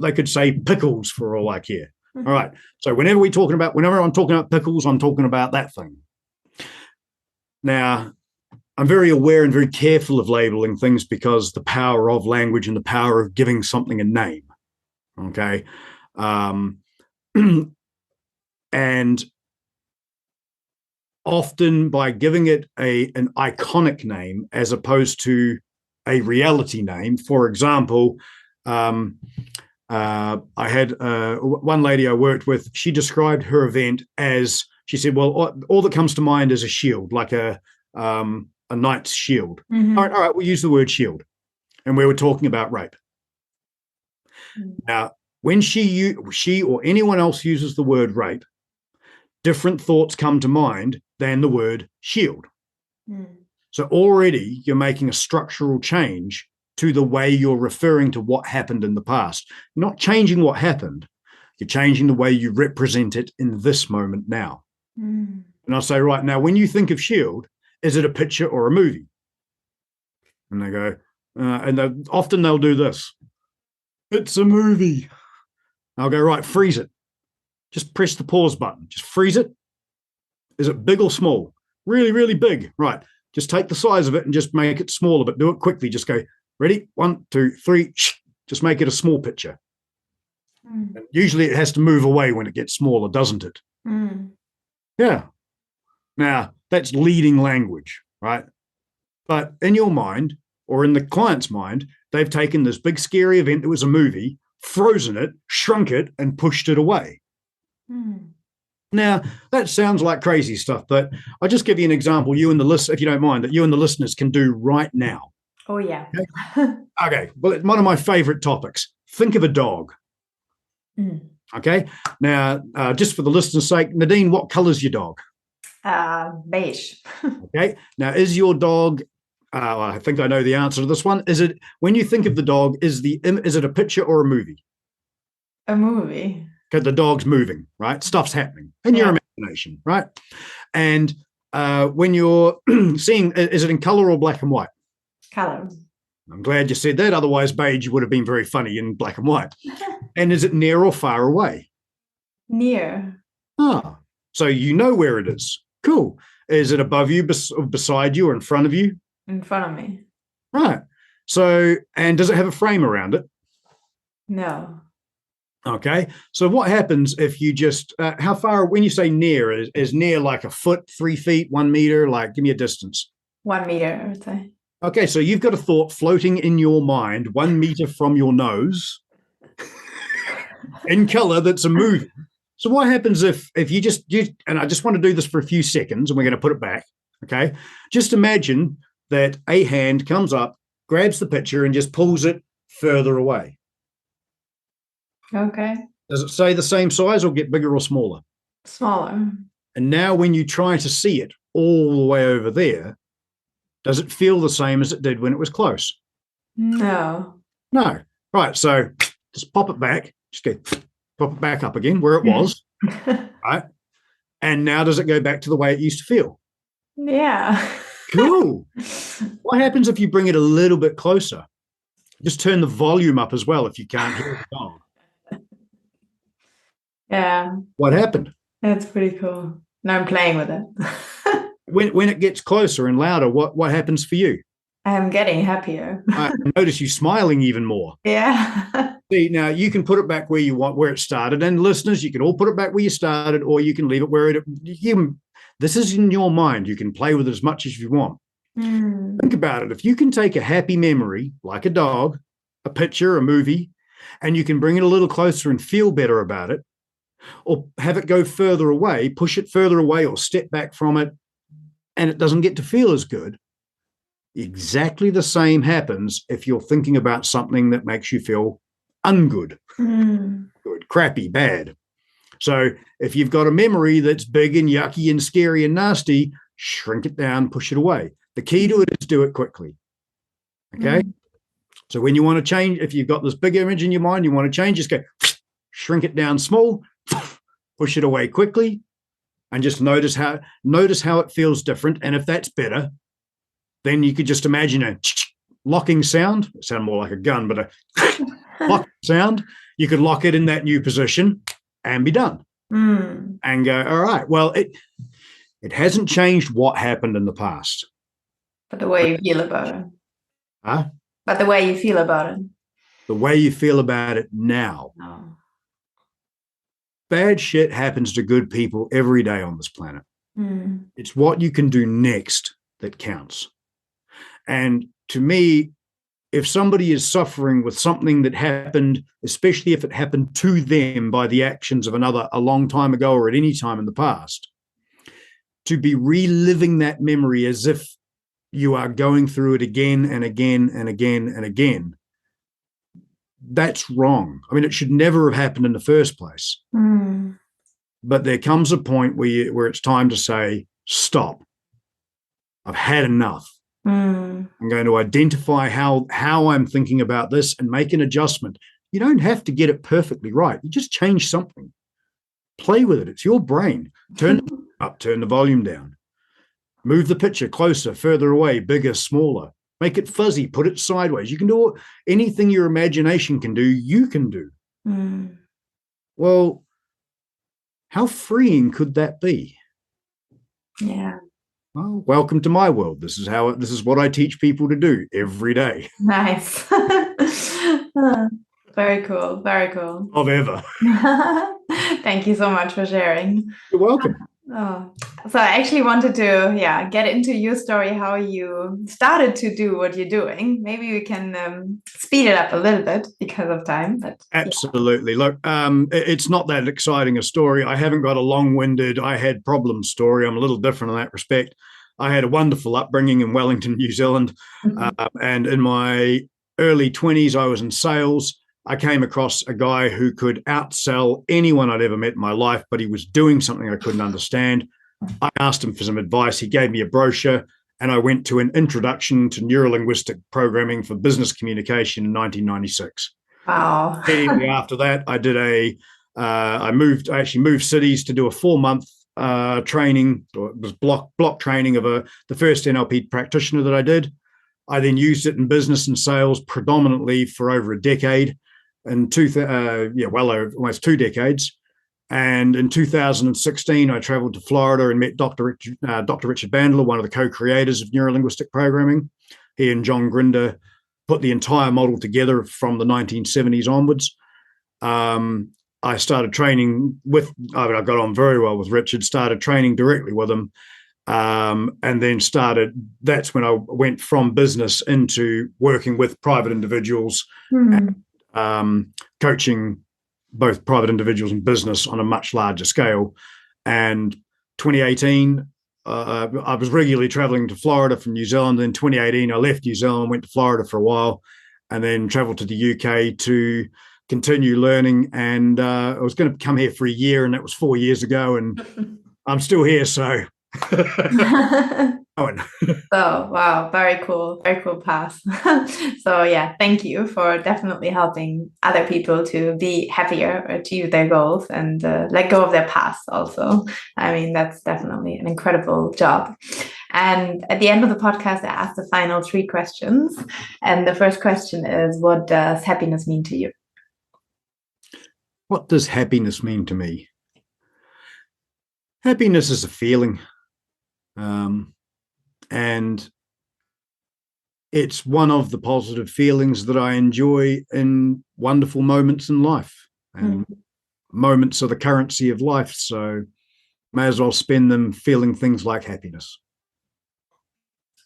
they could say pickles for all I care. All right. So whenever I'm talking about pickles, I'm talking about that thing. Now, I'm very aware and very careful of labeling things because the power of language and the power of giving something a name. Okay. And often by giving it an iconic name as opposed to a reality name. For example, I had one lady I worked with. She described her event as, she said, well, all that comes to mind is a shield, like a knight's shield.
Mm-hmm.
All right, we'll use the word shield. And we were talking about rape. Mm-hmm. Now, when she or anyone else uses the word rape, different thoughts come to mind than the word shield. Mm. So already you're making a structural change to the way you're referring to what happened in the past. You're not changing what happened. You're changing the way you represent it in this moment now. Mm. And I'll say, right now, when you think of shield, is it a picture or a movie? And they go, often they'll do this. It's a movie. I'll go, right, freeze it. Just press the pause button. Just freeze it. Is it big or small? Really, really big. Right. Just take the size of it and just make it smaller, but do it quickly. Just go, ready? 1, 2, 3. Just make it a small picture. Mm. And usually it has to move away when it gets smaller, doesn't it? Mm. Yeah. Now, that's leading language, right? But in your mind, or in the client's mind, they've taken this big scary event that was a movie, frozen it, shrunk it, and pushed it away. Mm. Now, that sounds like crazy stuff, but I'll just give you an example, you and the list, if you don't mind, that you and the listeners can do right now.
Oh, yeah.
Okay. Okay. Well, one of my favorite topics. Think of a dog. Mm. Okay. Now, just for the listeners' sake, Nadine, what color is your dog?
Beige.
Okay. Now, is your dog, I think I know the answer to this one. Is it, when you think of the dog, is it a picture or a movie?
A movie.
Because the dog's moving, right? Stuff's happening in your imagination, right? And when you're seeing, is it in color or black and white?
Color.
I'm glad you said that. Otherwise, beige would have been very funny in black and white. And is it near or far away?
Near.
Ah, so you know where it is. Cool. Is it above you, beside you, or in front of you?
In front of me.
Right. So, and does it have a frame around it?
No.
Okay. So what happens if you just, how far, when you say near, is near like a foot, 3 feet, 1 meter? Like, give me a distance.
1 meter, I would say.
Okay. So you've got a thought floating in your mind, 1 meter from your nose in color that's a movie. So what happens if you and I just want to do this for a few seconds and we're going to put it back. Okay. Just imagine that a hand comes up, grabs the picture and just pulls it further away.
Okay.
Does it stay the same size or get bigger or smaller?
Smaller.
And now when you try to see it all the way over there, does it feel the same as it did when it was close?
No.
No. Right. So just pop it back. Just go pop it back up again where it was. Right. And now does it go back to the way it used to feel?
Yeah.
Cool. What happens if you bring it a little bit closer? Just turn the volume up as well if you can't hear the dog.
Yeah.
What happened?
That's pretty cool. Now I'm playing with it.
When it gets closer and louder, what happens for you?
I'm getting happier.
I notice you smiling even more.
Yeah.
See, now you can put it back where you want, where it started. And listeners, you can all put it back where you started, or you can leave it where this is in your mind. You can play with it as much as you want. Mm. Think about it. If you can take a happy memory, like a dog, a picture, a movie, and you can bring it a little closer and feel better about it, or have it go further away, push it further away or step back from it, and it doesn't get to feel as good. Exactly the same happens if you're thinking about something that makes you feel ungood, good, crappy, bad. So if you've got a memory that's big and yucky and scary and nasty, shrink it down, push it away. The key to it is do it quickly. Okay? So when you want to change, if you've got this big image in your mind, you want to change, just go shrink it down small, push it away quickly, and just notice how it feels different. And if that's better, then you could just imagine a locking sound. It sounded more like a gun, but a lock sound. You could lock it in that new position, and be done. And go, all right, well, it hasn't changed what happened in the past.
But the way you feel about it.
Huh?
But the way you feel about it.
The way you feel about it now.
Oh.
Bad shit happens to good people every day on this planet. It's what you can do next that counts. And to me, if somebody is suffering with something that happened, especially if it happened to them by the actions of another a long time ago or at any time in the past, to be reliving that memory as if you are going through it again and again and again and again, that's wrong. I mean, it should never have happened in the first place. But there comes a point where it's time to say, stop. I've had enough. I'm going to identify how I'm thinking about this and make an adjustment. You don't have to get it perfectly right. You just change something. Play with it. It's your brain. Turn it up, turn the volume down. Move the picture closer, further away, bigger, smaller. Make it fuzzy, put it sideways. You can do anything your imagination can do, you can do. Well, how freeing could that be?
Yeah.
Well, welcome to my world. This is what I teach people to do every day.
Nice. Very cool. Very cool.
Of ever.
Thank you so much for sharing.
You're welcome.
So I actually wanted to get into your story, how you started to do what you're doing. Maybe we can speed it up a little bit because of time. But
absolutely. Look, it's not that exciting a story. I haven't got a long-winded, I had problems story. I'm a little different in that respect. I had a wonderful upbringing in Wellington, New Zealand. And in my early 20s, I was in sales. I came across a guy who could outsell anyone I'd ever met in my life, but he was doing something I couldn't understand. I asked him for some advice. He gave me a brochure, and I went to an introduction to neuro-linguistic programming for business communication in 1996.
Wow.
Immediately after that, I did I actually moved cities to do a 4-month training, or it was block training of the first NLP practitioner that I did. I then used it in business and sales predominantly for over a decade. And almost 2 decades. And in 2016, I traveled to Florida and met Dr. Richard Bandler, one of the co-creators of neuro-linguistic programming. He and John Grinder put the entire model together from the 1970s onwards. I started training I got on very well with Richard, started training directly with him. And then that's when I went from business into working with private individuals and coaching both private individuals and business on a much larger scale. And 2018, I was regularly traveling to Florida from New Zealand. In 2018, I left New Zealand, went to Florida for a while, and then traveled to the UK to continue learning. And I was going to come here for a year, and that was 4 years ago, and I'm still here. So
Oh, wow. Very cool path. So yeah, thank you for definitely helping other people to be happier, achieve their goals, and let go of their past also. I mean, that's definitely an incredible job. And at the end of the podcast, I asked the final 3 questions. And the first question is, what does happiness mean to you?
What does happiness mean to me? Happiness is a feeling. And it's one of the positive feelings that I enjoy in wonderful moments in life. And moments are the currency of life, so may as well spend them feeling things like happiness.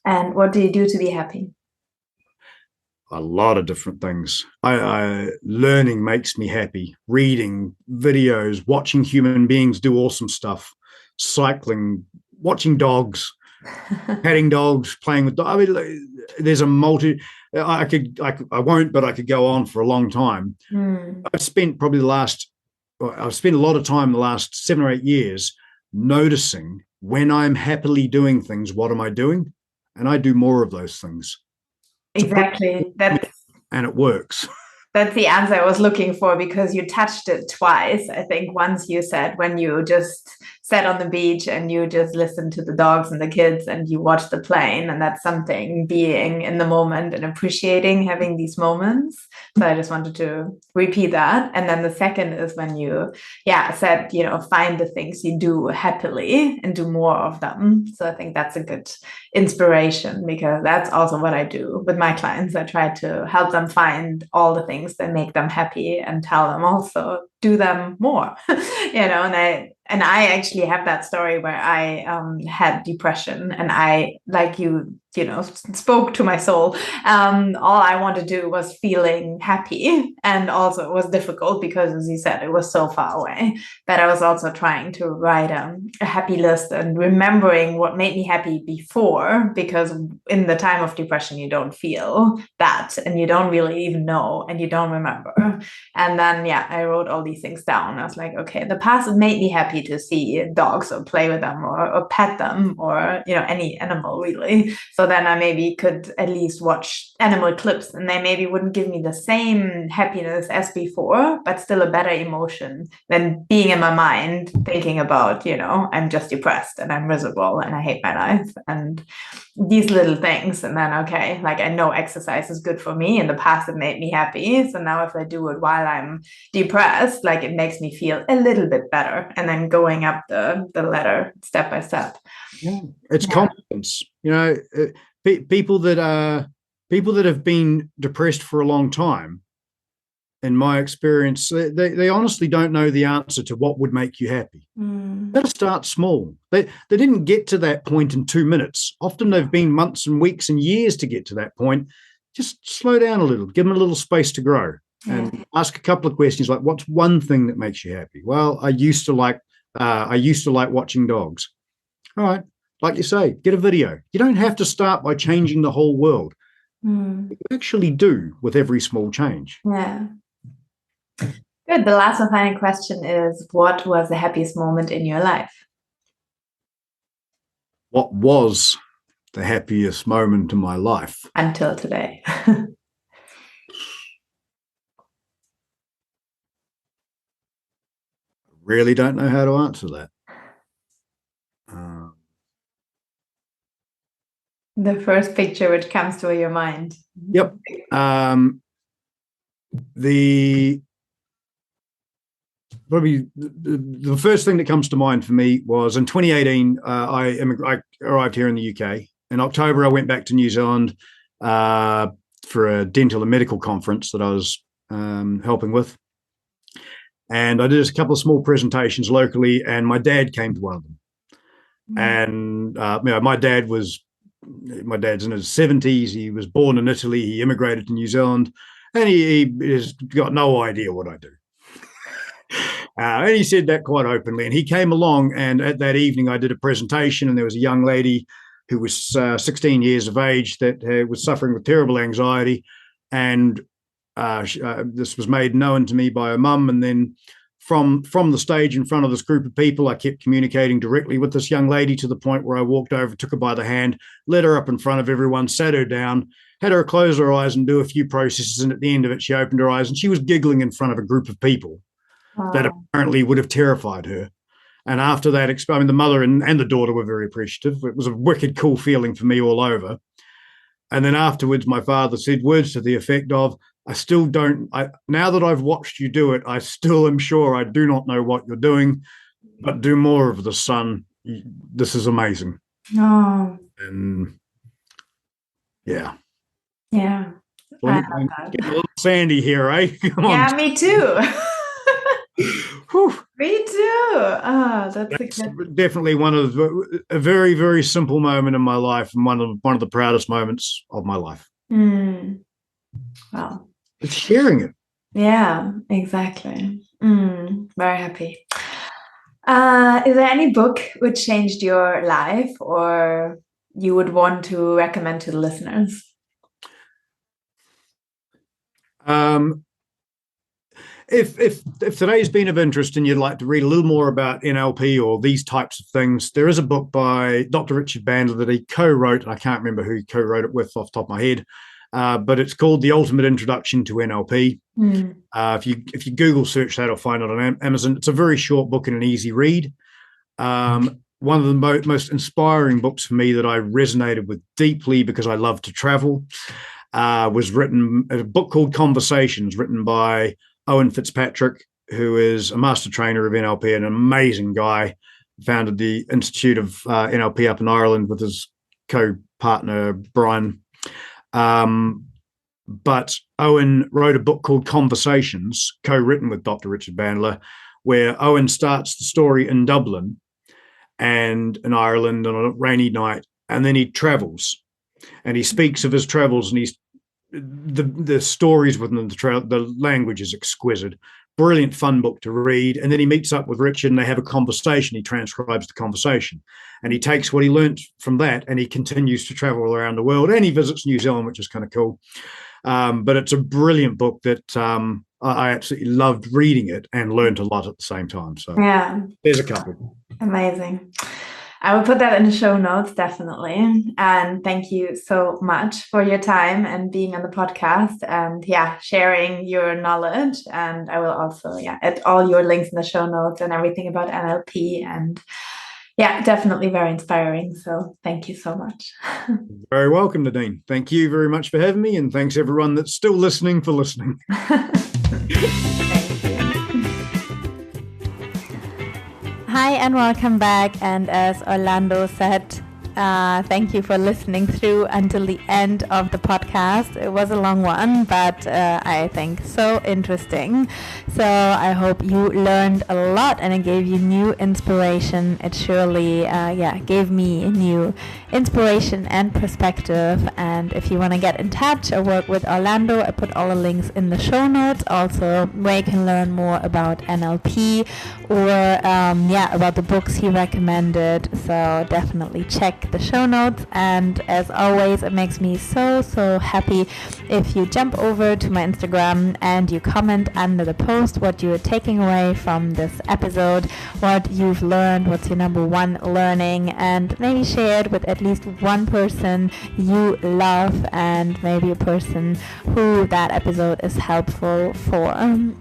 And what do you do to be happy?
A lot of different things. Learning makes me happy. Reading, videos, watching human beings do awesome stuff, cycling, watching dogs, petting dogs, playing with dogs. I mean, there's a multi. I won't, but I could go on for a long time. I've spent a lot of time the last 7 or 8 years noticing when I'm happily doing things, what am I doing? And I do more of those things.
Exactly.
And it works.
That's the answer I was looking for, because you touched it twice. I think once you said when you just sat on the beach and you just listen to the dogs and the kids and you watch the plane. And that's something, being in the moment and appreciating having these moments. So I just wanted to repeat that. And then the second is when you, said, find the things you do happily and do more of them. So I think that's a good inspiration, because that's also what I do with my clients. I try to help them find all the things that make them happy and tell them also do them more, and I actually have that story where I had depression, and I, like spoke to my soul. All I wanted to do was feeling happy. And also it was difficult because, as you said, it was so far away. But I was also trying to write a happy list and remembering what made me happy before, because in the time of depression, you don't feel that, and you don't really even know, and you don't remember. And then, I wrote all these things down. I was like, okay, the past made me happy to see dogs or play with them or pet them, or, any animal really. So then I maybe could at least watch animal clips, and they maybe wouldn't give me the same happiness as before, but still a better emotion than being in my mind thinking about, I'm just depressed and I'm miserable and I hate my life and these little things. And then, okay, like I know exercise is good for me. In the past, it made me happy. So now if I do it while I'm depressed, like it makes me feel a little bit better. And then going up the ladder step by step.
Yeah, it's confidence. People that have been depressed for a long time, in my experience, they honestly don't know the answer to what would make you happy. Better start small. They didn't get to that point in 2 minutes. Often they've been months and weeks and years to get to that point. Just slow down a little, give them a little space to grow, and ask a couple of questions like, what's one thing that makes you happy? Well, I used to like watching dogs. All right, like you say, get a video. You don't have to start by changing the whole world. You actually do with every small change.
Yeah. Good. The last and final question is, what was the happiest moment in your life?
What was the happiest moment in my life?
Until today.
Really don't know how to answer that.
The first picture which comes to your mind.
Yep. Probably the first thing that comes to mind for me was in 2018. I arrived here in the UK. In October, I went back to New Zealand for a dental and medical conference that I was helping with. And I did a couple of small presentations locally, and my dad came to one of them. And my dad's in his 70s. He was born in Italy. He immigrated to New Zealand, and he has got no idea what I do. And he said that quite openly. And he came along, and at that evening, I did a presentation, and there was a young lady who was 16 years of age that was suffering with terrible anxiety. And this was made known to me by her mum. And then from the stage in front of this group of people, I kept communicating directly with this young lady to the point where I walked over, took her by the hand, led her up in front of everyone, sat her down, had her close her eyes and do a few processes. And at the end of it, she opened her eyes and she was giggling in front of a group of people that apparently would have terrified her. And after that, the mother and the daughter were very appreciative. It was a wicked cool feeling for me all over. And then afterwards, my father said words to the effect of, now that I've watched you do it, I still am sure I do not know what you're doing, but do more of this, son. This is amazing.
Oh.
And
yeah.
Well, a little sandy here, eh? Come on.
Yeah, me too. Me too. That's
definitely a very, very simple moment in my life, and one of the proudest moments of my life.
Wow.
It's sharing it.
Yeah, exactly. Very happy. Is there any book which changed your life or you would want to recommend to the listeners?
If today's been of interest and you'd like to read a little more about NLP or these types of things, there is a book by Dr. Richard Bandler that he co-wrote. I can't remember who he co-wrote it with off the top of my head, but it's called The Ultimate Introduction to NLP. If you Google search that or find it on Amazon, it's a very short book and an easy read. One of the most inspiring books for me that I resonated with deeply because I love to travel was a book called Conversations, written by Owen Fitzpatrick, who is a master trainer of NLP, an amazing guy, founded the Institute of NLP up in Ireland with his co-partner, Brian. But Owen wrote a book called Conversations, co-written with Dr. Richard Bandler, where Owen starts the story in Dublin and in Ireland on a rainy night, and then he travels and he speaks of his travels, and the stories within the language is exquisite. Brilliant, fun book to read. And then he meets up with Richard and they have a conversation. He transcribes the conversation and he takes what he learned from that and he continues to travel around the world, and he visits New Zealand, which is kind of cool. But it's a brilliant book that I absolutely loved reading it and learned a lot at the same time. So
yeah,
there's a couple.
Amazing. I will put that in the show notes, definitely. And thank you so much for your time and being on the podcast and sharing your knowledge. And I will also add all your links in the show notes and everything about NLP. And definitely very inspiring. So thank you so much.
Very welcome, Nadine. Thank you very much for having me. And thanks everyone that's still listening for listening.
Hi and welcome back, and as Orlando said, thank you for listening through until the end of the podcast. It was a long one, but I think so interesting. So I hope you learned a lot and it gave you new inspiration. It surely gave me new inspiration and perspective. And if you want to get in touch or work with Orlando, I put all the links in the show notes, also where you can learn more about NLP or about the books he recommended. So definitely check the show notes. And as always, it makes me so happy if you jump over to my Instagram and you comment under the post what you're taking away from this episode, what you've learned, what's your number one learning, and maybe share it with at least one person you love and maybe a person who that episode is helpful for.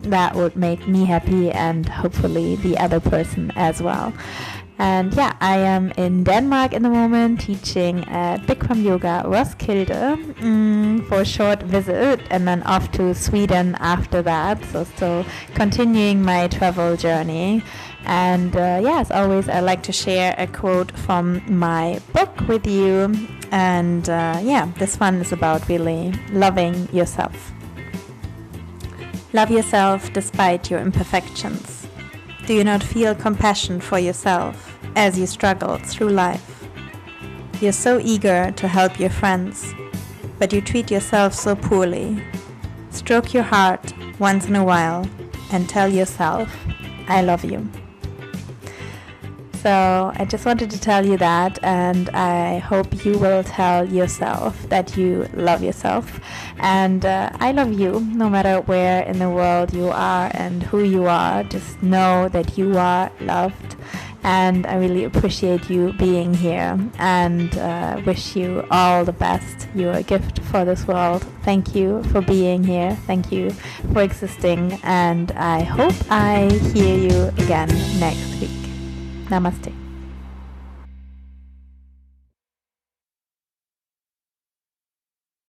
That would make me happy and hopefully the other person as well. And I am in Denmark in the moment teaching at Bikram Yoga Roskilde for a short visit, and then off to Sweden after that. So still continuing my travel journey. And as always, I like to share a quote from my book with you. And this one is about really loving yourself. Love yourself despite your imperfections. Do you not feel compassion for yourself as you struggle through life? You're so eager to help your friends, but you treat yourself so poorly. Stroke your heart once in a while and tell yourself, I love you. So I just wanted to tell you that, and I hope you will tell yourself that you love yourself. And I love you no matter where in the world you are and who you are. Just know that you are loved. And I really appreciate you being here and wish you all the best. You're a gift for this world. Thank you for being here. Thank you for existing. And I hope I hear you again next week. Namaste.